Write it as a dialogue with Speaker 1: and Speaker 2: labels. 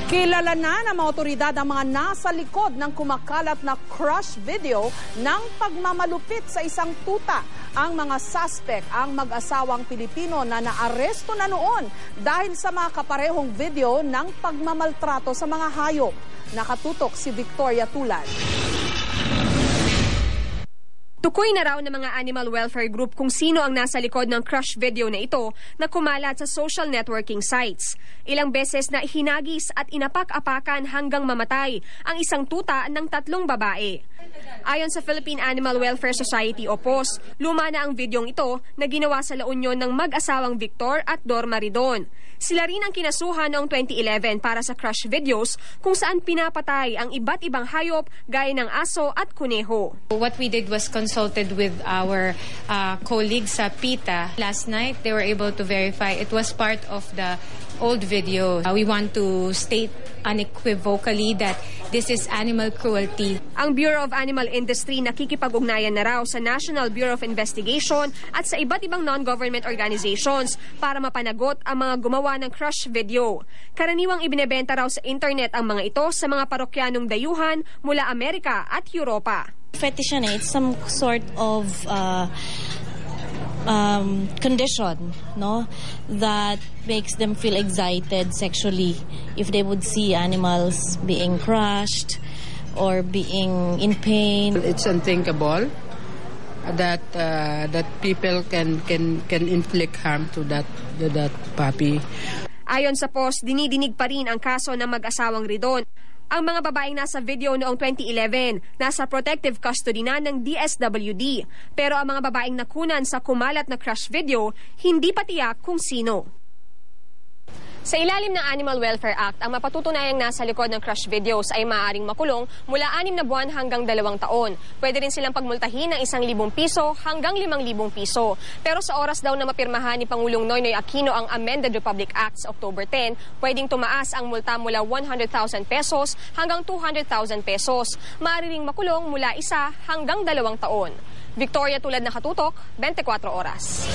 Speaker 1: Kilala na ng mga otoridad ang mga nasa likod ng kumakalat na crush video ng pagmamalupit sa isang tuta. Ang mga suspect ang mag-asawang Pilipino na naaresto na noon dahil sa mga kaparehong video ng pagmamaltrato sa mga hayop. Nakatutok si Victoria Tulad.
Speaker 2: Tukoy na raw ng mga animal welfare group kung sino ang nasa likod ng crush video na ito na kumalat sa social networking sites. Ilang beses na hinagis at inapak-apakan hanggang mamatay ang isang tuta ng 3 babae. Ayon sa Philippine Animal Welfare Society o POS, luma na ang videong ito na ginawa sa La Union ng mag-asawang Victor at Dor Maridon. Sila rin ang kinasuhan noong 2011 para sa crush videos kung saan pinapatay ang iba't ibang hayop gaya ng aso at kuneho.
Speaker 3: What we did was consulted with our colleagues sa PETA. Last night, they were able to verify it was part of the old video. We want to state unequivocally that this is animal cruelty.
Speaker 2: Ang Bureau of Animal Industry nakikipag-ugnayan na raw sa National Bureau of Investigation at sa iba't ibang non-government organizations para mapanagot ang mga gumawa ng crush video. Karaniwang ibinebenta raw sa internet ang mga ito sa mga parokyanong dayuhan mula Amerika at Europa.
Speaker 4: Fetish yan, it's some sort of condition, no, that makes them feel excited sexually if they would see animals being crushed or being in pain.
Speaker 5: It's unthinkable that that people can inflict harm to that puppy.
Speaker 2: Ayon sa POS, dinidinig pa rin ang kaso ng mag-asawang Ridon. Ang mga babaeng nasa video noong 2011, nasa protective custody na ng DSWD. Pero ang mga babaeng nakunan sa kumalat na crush video, hindi pa tiyak kung sino. Sa ilalim ng Animal Welfare Act, ang mapatutunayang nasa likod ng crush videos ay maaaring makulong mula 6 na buwan hanggang 2 taon. Pwede rin silang pagmultahin ng 1,000 piso hanggang 5,000 piso. Pero sa oras daw na mapirmahan ni Pangulong Noynoy Aquino ang Amended Republic Act sa October 10, pwedeng tumaas ang multa mula 100,000 pesos hanggang 200,000 pesos. Maaari ring makulong mula 1 hanggang 2 taon. Victoria Tulad, Nakatutok, 24 Oras.